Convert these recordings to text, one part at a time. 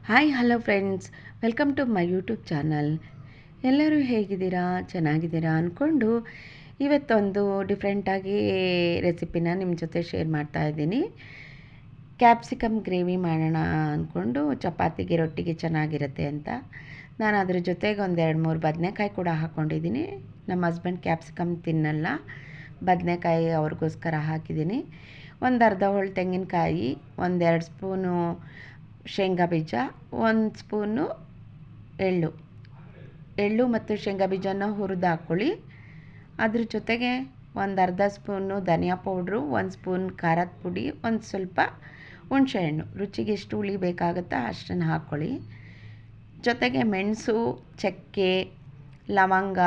Hi hello friends, welcome to my YouTube channel. ಎಲ್ಲರೂ ಹೇಗಿದ್ದೀರಾ, ಚೆನ್ನಾಗಿದ್ದೀರಾ ಅಂದ್ಕೊಂಡು ಇವತ್ತೊಂದು ಡಿಫ್ರೆಂಟಾಗಿ ರೆಸಿಪಿನ ನಿಮ್ಮ ಜೊತೆ ಶೇರ್ ಮಾಡ್ತಾ ಇದ್ದೀನಿ. ಕ್ಯಾಪ್ಸಿಕಮ್ ಗ್ರೇವಿ ಮಾಡೋಣ ಅಂದ್ಕೊಂಡು ಚಪಾತಿಗೆ ರೊಟ್ಟಿಗೆ ಚೆನ್ನಾಗಿರುತ್ತೆ ಅಂತ ನಾನು ಅದ್ರ ಜೊತೆಗೆ ಒಂದು 2-3 ಬದನೆಕಾಯಿ ಕೂಡ ಹಾಕ್ಕೊಂಡಿದ್ದೀನಿ. ನಮ್ಮ ಹಸ್ಬೆಂಡ್ ಕ್ಯಾಪ್ಸಿಕಮ್ ತಿನ್ನಲ್ಲ, ಬದನೆಕಾಯಿ ಅವ್ರಿಗೋಸ್ಕರ ಹಾಕಿದ್ದೀನಿ. ಒಂದು ಅರ್ಧ ಹೋಳು ತೆಂಗಿನಕಾಯಿ, 1-2 ಸ್ಪೂನು ಶೇಂಗಾ ಬೀಜ, 1 ಸ್ಪೂನು ಎಳ್ಳು ಮತ್ತು ಶೇಂಗಾ ಬೀಜನ ಹುರಿದು ಹಾಕ್ಕೊಳ್ಳಿ. ಅದ್ರ ಜೊತೆಗೆ ಒಂದು ಅರ್ಧ ಸ್ಪೂನು ಧನಿಯಾ ಪೌಡ್ರು, 1 ಸ್ಪೂನ್ ಖಾರದ ಪುಡಿ, ಒಂದು ಸ್ವಲ್ಪ ಹುಣಸೆಹಣ್ಣು, ರುಚಿಗೆ ಎಷ್ಟು ಹುಳಿ ಬೇಕಾಗುತ್ತೋ ಅಷ್ಟನ್ನು ಹಾಕ್ಕೊಳ್ಳಿ. ಜೊತೆಗೆ ಮೆಣಸು, ಚಕ್ಕೆ, ಲವಂಗ,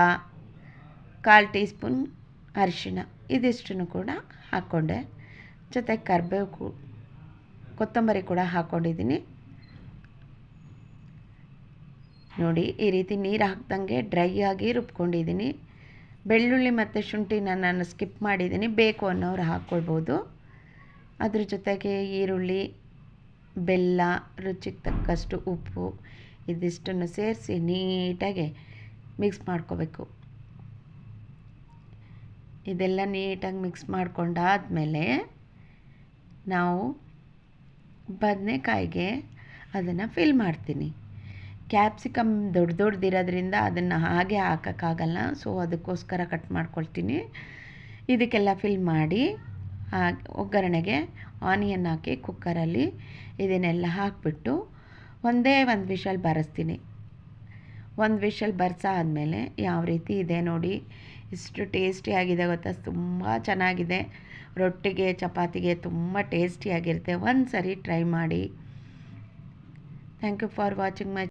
1/4 ಟೀ ಸ್ಪೂನ್ ಅರಿಶಿಣ, ಇದಿಷ್ಟನ್ನು ಕೂಡ ಹಾಕ್ಕೊಂಡೆ. ಜೊತೆಗೆ ಕರಿಬೇವು, ಕೊತ್ತಂಬರಿ ಕೂಡ ಹಾಕ್ಕೊಂಡಿದ್ದೀನಿ. ನೋಡಿ, ಈ ರೀತಿ ನೀರು ಹಾಕ್ದಂಗೆ ಡ್ರೈ ಆಗಿ ರುಬ್ಕೊಂಡಿದ್ದೀನಿ. ಬೆಳ್ಳುಳ್ಳಿ ಮತ್ತು ಶುಂಠಿನ ನಾನು ಸ್ಕಿಪ್ ಮಾಡಿದ್ದೀನಿ, ಬೇಕು ಅನ್ನೋರು ಹಾಕ್ಕೊಳ್ಬೋದು. ಅದ್ರ ಜೊತೆಗೆ ಈರುಳ್ಳಿ, ಬೆಲ್ಲ, ರುಚಿಗೆ ತಕ್ಕಷ್ಟು ಉಪ್ಪು, ಇದಿಷ್ಟನ್ನು ಸೇರಿಸಿ ನೀಟಾಗಿ ಮಿಕ್ಸ್ ಮಾಡ್ಕೋಬೇಕು. ಇದೆಲ್ಲ ನೀಟಾಗಿ ಮಿಕ್ಸ್ ಮಾಡ್ಕೊಂಡಾದಮೇಲೆ ನಾವು ಬದನೆಕಾಯಿಗೆ ಅದನ್ನು ಫಿಲ್ ಮಾಡ್ತೀನಿ. ಕ್ಯಾಪ್ಸಿಕಮ್ ದೊಡ್ಡದಿರೋದ್ರಿಂದ ಅದನ್ನು ಹಾಗೆ ಹಾಕೋಕ್ಕಾಗಲ್ಲ, ಸೊ ಅದಕ್ಕೋಸ್ಕರ ಕಟ್ ಮಾಡ್ಕೊಳ್ತೀನಿ. ಇದಕ್ಕೆಲ್ಲ ಫಿಲ್ ಮಾಡಿ ಒಗ್ಗರಣೆಗೆ ಆನಿಯನ್ ಹಾಕಿ ಕುಕ್ಕರಲ್ಲಿ ಇದನ್ನೆಲ್ಲ ಹಾಕಿಬಿಟ್ಟು ಒಂದೇ ಒಂದು ವಿಷಲ್ ಬರೆಸ್ತೀನಿ. ಒಂದು ವಿಷಲ್ ಬರೆಸಾದ್ಮೇಲೆ ಯಾವ ರೀತಿ ಇದೆ ನೋಡಿ, ಇಷ್ಟು ಟೇಸ್ಟಿಯಾಗಿದೆ ಗೊತ್ತಾ, ತುಂಬ ಚೆನ್ನಾಗಿದೆ. ರೊಟ್ಟಿಗೆ ಚಪಾತಿಗೆ ತುಂಬ ಟೇಸ್ಟಿಯಾಗಿರುತ್ತೆ. ಒಂದು ಸರಿ ಟ್ರೈ ಮಾಡಿ. Thank you for watching my